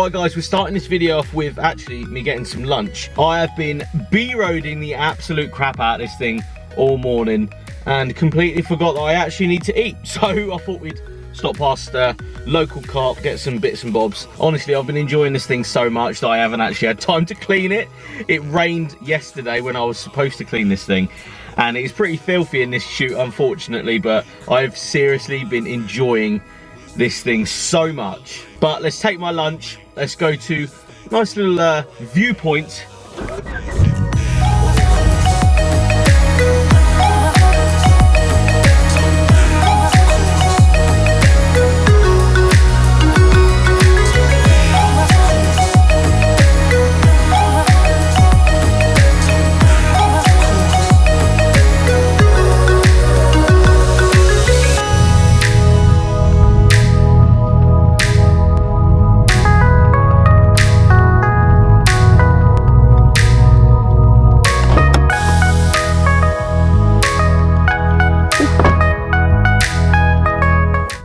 Right guys, we're starting this video off with actually me getting some lunch. I have been B-roading the absolute crap out of this thing all morning and completely forgot that I actually need to eat. So I thought we'd stop past local carp, get some bits and bobs. Honestly, I've been enjoying this thing so much that I haven't actually had time to clean it. It rained yesterday when I was supposed to clean this thing, and it's pretty filthy in this shoot, unfortunately, but I've seriously been enjoying this thing so much. But let's take my lunch. Let's go to a nice little viewpoint.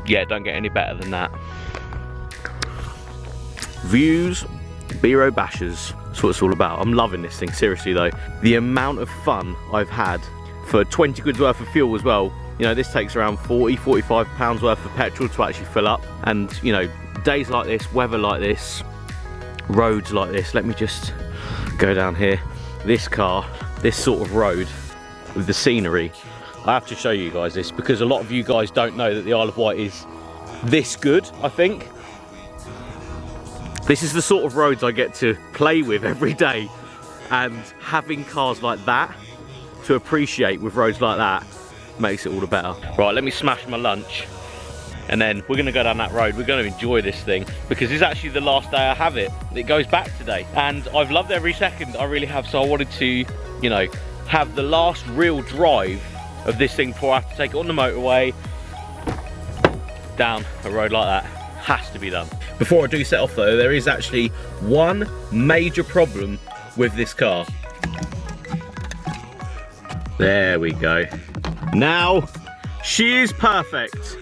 Yeah, don't get any better than that. Views, B-road bashers, that's what it's all about. I'm loving this thing, seriously though. The amount of fun I've had for 20 quid's worth of fuel as well. You know, this takes around 40, 45 pounds worth of petrol to actually fill up. And you know, days like this, weather like this, roads like this. Let me just go down here. This car, this sort of road with the scenery, I have to show you guys this because a lot of you guys don't know that the Isle of Wight is this good, I think. This is the sort of roads I get to play with every day, and having cars like that to appreciate with roads like that makes it all the better. Right, let me smash my lunch and then we're gonna go down that road. We're gonna enjoy this thing because it's actually the last day I have it. It goes back today and I've loved every second, I really have. So I wanted to, you know, have the last real drive of this thing before I have to take it on the motorway down a road like that. Has to be done. Before I do set off though, there is actually one major problem with this car. There we go. Now she is perfect.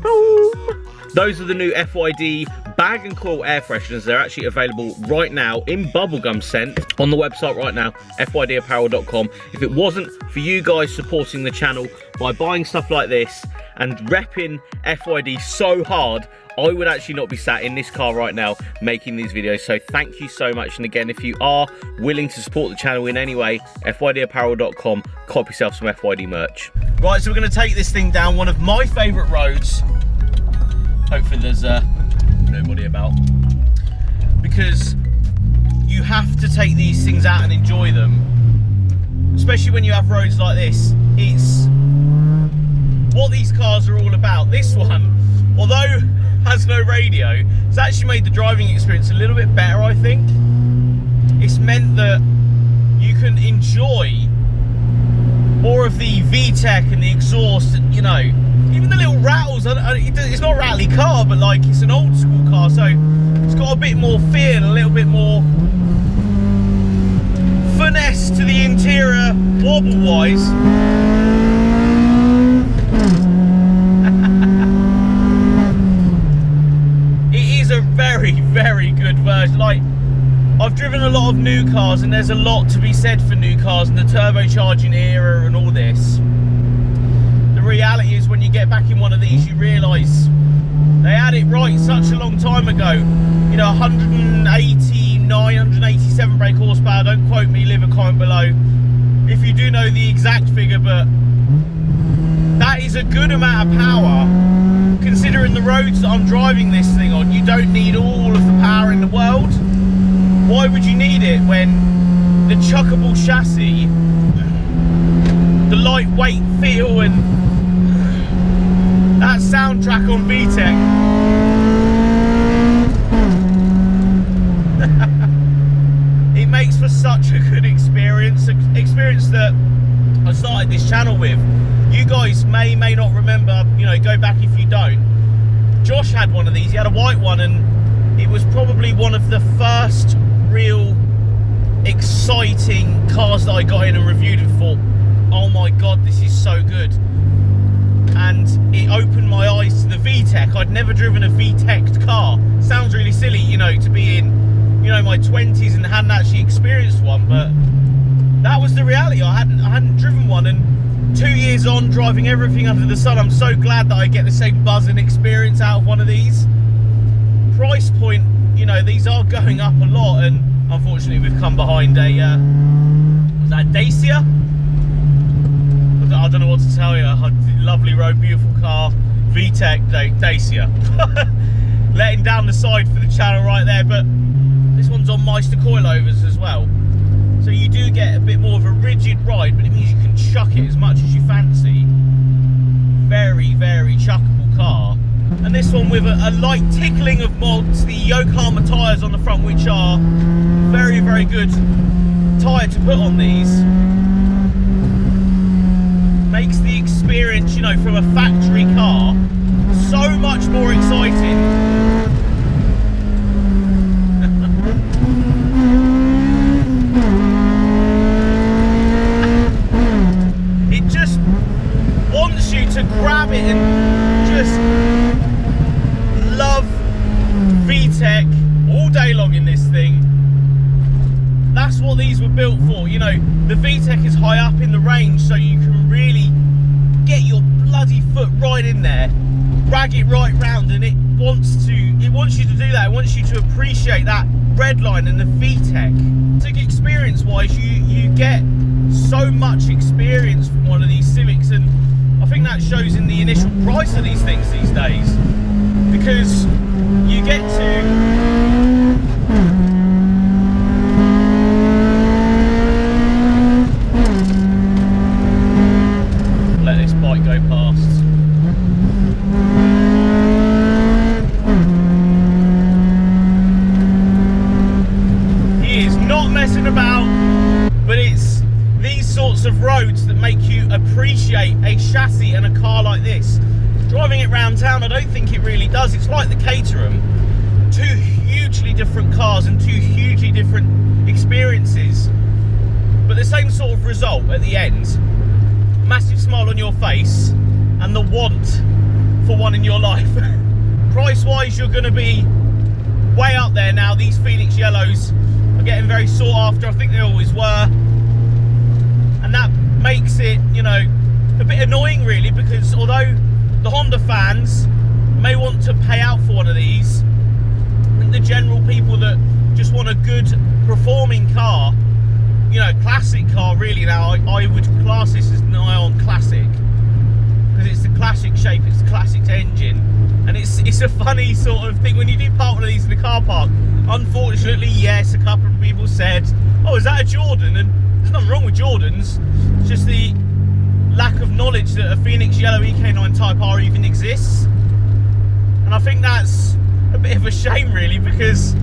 Boom. Those are the new FYD bag and coil air fresheners. They're actually available right now in bubblegum scent on the website right now, fydapparel.com. If it wasn't for you guys supporting the channel by buying stuff like this and repping FYD so hard, I would actually not be sat in this car right now making these videos. So thank you so much. And again, if you are willing to support the channel in any way, fydapparel.com, cop yourself some FYD merch. Right, so we're going to take this thing down one of my favourite roads. Hopefully there's nobody about, because you have to take these things out and enjoy them, especially when you have roads like this. It's what these cars are all about. This one, although has no radio, it's actually made the driving experience a little bit better, I think. It's meant that you can enjoy more of the Vtec and the exhaust, and you know, even the little rattles. It's not a rattly car, but like it's an old school car, so it's got a bit more feel, a little bit more finesse to the interior wobble wise. It is a very, very good version. Like, I've driven a lot of new cars and there's a lot to be said for new cars and the turbocharging era and all this. The reality is when you get back in one of these, you realise they had it right such a long time ago. You know, 189, 187 brake horsepower, don't quote me, leave a comment below if you do know the exact figure, but that is a good amount of power considering the roads that I'm driving this thing on. You don't need all of the power in the world. Why would you need it when the chuckable chassis, the lightweight feel, and that soundtrack on Vtec? It makes for such a good experience that I started this channel with. You guys may not remember, you know, go back if you don't. Josh had one of these, he had a white one, and it was probably one of the first real exciting cars that I got in and reviewed and thought, oh my god, this is so good. And it opened my eyes to the Vtec Vtec. I'd never driven a Vtec car. Sounds really silly, you know, to be in, you know, my 20s and hadn't actually experienced one, but that was the reality. I hadn't driven one, and 2 years on, driving everything under the sun, I'm so glad that I get the same buzz and experience out of one of these. Price point, you know, these are going up a lot, and unfortunately we've come behind a was that a Dacia? I don't know what to tell you. Lovely road, beautiful car, Vtec Dacia. Letting down the side for the channel right there, but this one's on Meister coilovers as well, so you do get a bit more of a rigid ride, but it means you can chuck it as much as you fancy. Very, very chuckable car. And this one with a light tickling of mods, the Yokohama tyres on the front, which are very, very good tyre to put on these, makes the experience, you know, from a factory car so much more exciting. It just wants you to grab it and just love Vtec all day long in this thing. That's what these were built for. You know, the Vtec is high up in the range, so you can really get your bloody foot right in there, drag it right round, and it wants you to do that. It wants you to appreciate that red line and the Vtec. Experience wise, you get so much experience from one of these Civics, and I think that shows in the initial price of these things these days, because you get to let this bike go past. He is not messing about, but it's these sorts of roads that make you appreciate a chassis and a car like this. Driving it round town, I don't think it really does. It's like the Caterham, two hugely different cars and two hugely different experiences, but the same sort of result at the end. Massive smile on your face and the want for one in your life. Price wise, you're going to be way up there now. These Phoenix Yellows are getting very sought after. I think they always were, and that makes it, you know, a bit annoying really, because although the Honda fans may want to pay out for one of these, I think the general people that just want a good performing car, you know, classic car really, now I would class this as nigh on classic, because it's the classic shape, it's the classic engine, and it's a funny sort of thing when you do park one of these in the car park. Unfortunately, yes, a couple of people said, oh, is that a Jordan? And there's nothing wrong with Jordans, it's just the lack of knowledge that a Phoenix Yellow EK9 Type R even exists. And I think that's a bit of a shame really, because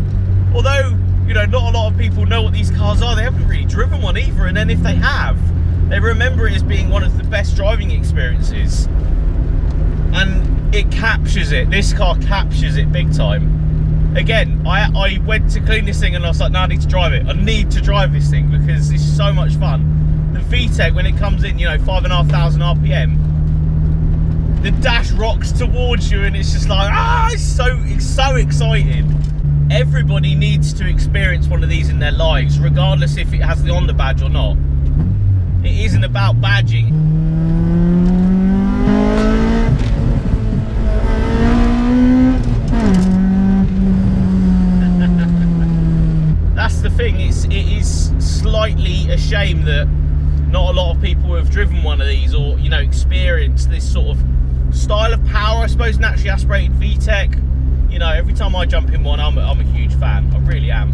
although, you know, not a lot of people know what these cars are, they haven't really driven one either, and then if they have, they remember it as being one of the best driving experiences, and it captures it. This car captures it big time. Again, I went to clean this thing and I was like, no, I need to drive it. I need to drive this thing because it's so much fun. The Vtec, when it comes in, you know, 5,500 RPM, the dash rocks towards you and it's just like, it's so exciting. Everybody needs to experience one of these in their lives, regardless if it has the Honda badge or not. It isn't about badging. That's the thing, it is slightly a shame that not a lot of people have driven one of these, or, you know, experienced this sort of style of power, I suppose, naturally aspirated Vtec. You know, every time I jump in one, I'm a huge fan. I really am.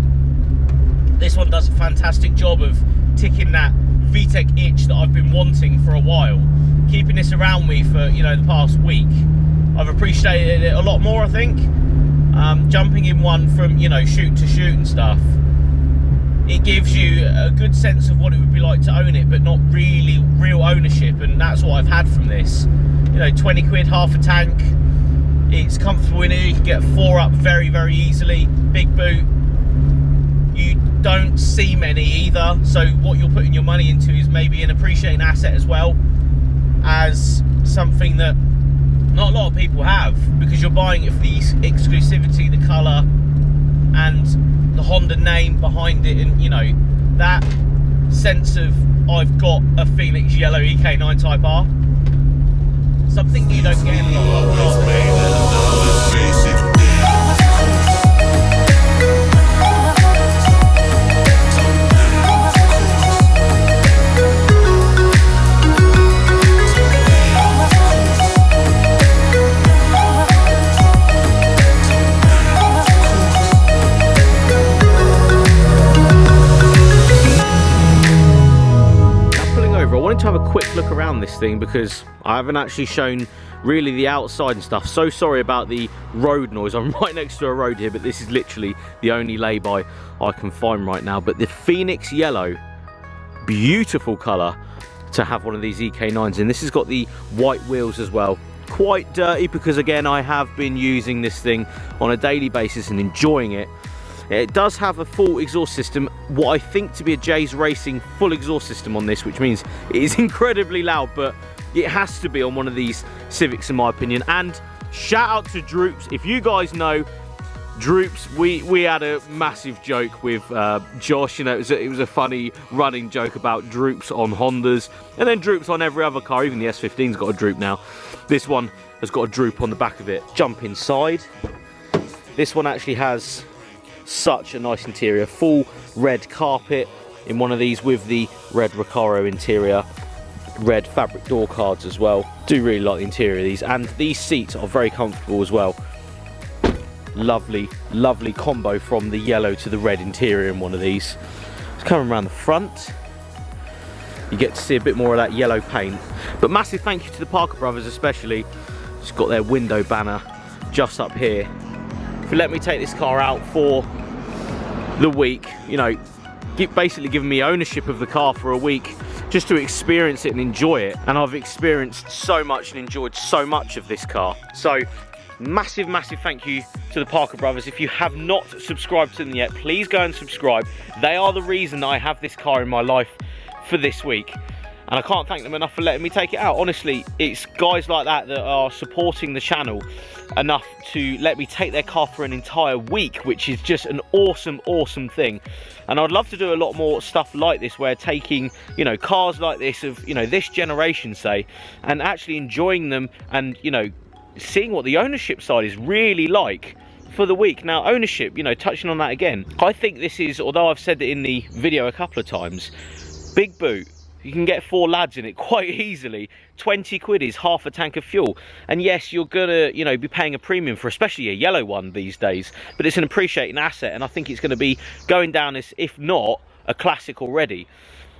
This one does a fantastic job of ticking that Vtec itch that I've been wanting for a while. Keeping this around me for, you know, the past week, I've appreciated it a lot more, I think. Jumping in one from, you know, shoot to shoot and stuff, it gives you a good sense of what it would be like to own it, but not really real ownership, and that's what I've had from this. You know, 20 quid, half a tank. It's comfortable in here, you can get 4 up very, very easily. Big boot. You don't see many either, so what you're putting your money into is maybe an appreciating asset as well as something that not a lot of people have, because you're buying it for the exclusivity, the colour, and the Honda name behind it, and you know, that sense of I've got a Phoenix yellow EK9 Type R. Something you don't get in a lot of cars. To have a quick look around this thing because I haven't actually shown really the outside and stuff. So sorry about the road noise. I'm right next to a road here, but this is literally the only lay-by I can find right now. But the Phoenix yellow, beautiful colour to have one of these EK9s in. This has got the white wheels as well. Quite dirty because again I have been using this thing on a daily basis and enjoying it. It does have a full exhaust system, what I think to be a J's Racing full exhaust system on this, which means it is incredibly loud, but it has to be on one of these Civics in my opinion. And shout out to Droops. If you guys know Droops, we had a massive joke with Josh, you know, it was a funny running joke about Droops on Hondas, and then Droops on every other car. Even the S15's got a droop now. This one has got a droop on the back of it. Jump inside. This one actually has such a nice interior, full red carpet in one of these with the red Recaro interior, red fabric door cards as well. Do really like the interior of these, and these seats are very comfortable as well. Lovely combo from the yellow to the red interior in one of these. It's coming around the front, you get to see a bit more of that yellow paint. But massive thank you to the Parker brothers, especially just got their window banner just up here for letting me take this car out for the week, you know, basically giving me ownership of the car for a week just to experience it and enjoy it. And I've experienced so much and enjoyed so much of this car. So massive thank you to the Parker brothers. If you have not subscribed to them yet, please go and subscribe. They are the reason I have this car in my life for this week, and I can't thank them enough for letting me take it out. Honestly, it's guys like that that are supporting the channel enough to let me take their car for an entire week, which is just an awesome thing. And I'd love to do a lot more stuff like this, where taking, you know, cars like this of, you know, this generation, say, and actually enjoying them, and, you know, seeing what the ownership side is really like for the week. Now, ownership, you know, touching on that again, I think this is, although I've said it in the video a couple of times, big boot. You can get 4 lads in it quite easily. 20 quid is half a tank of fuel. And yes, you're gonna, you know, be paying a premium for especially a yellow one these days, but it's an appreciating asset, and I think it's gonna be going down as, if not a classic already.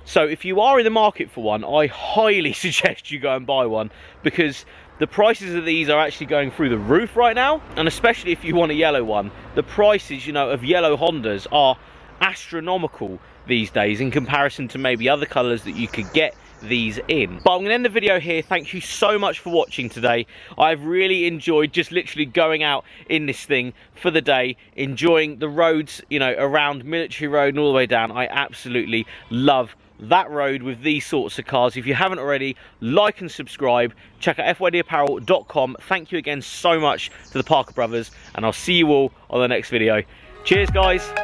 So if you are in the market for one, I highly suggest you go and buy one, because the prices of these are actually going through the roof right now. And especially if you want a yellow one, the prices, you know, of yellow Hondas are astronomical these days in comparison to maybe other colours that you could get these in. But I'm going to end the video here. Thank you so much for watching today. I've really enjoyed just literally going out in this thing for the day, enjoying the roads, you know, around Military Road and all the way down. I absolutely love that road with these sorts of cars. If you haven't already, like and subscribe. Check out fydapparel.com. Thank you again so much to the Parker brothers, and I'll see you all on the next video. Cheers, guys.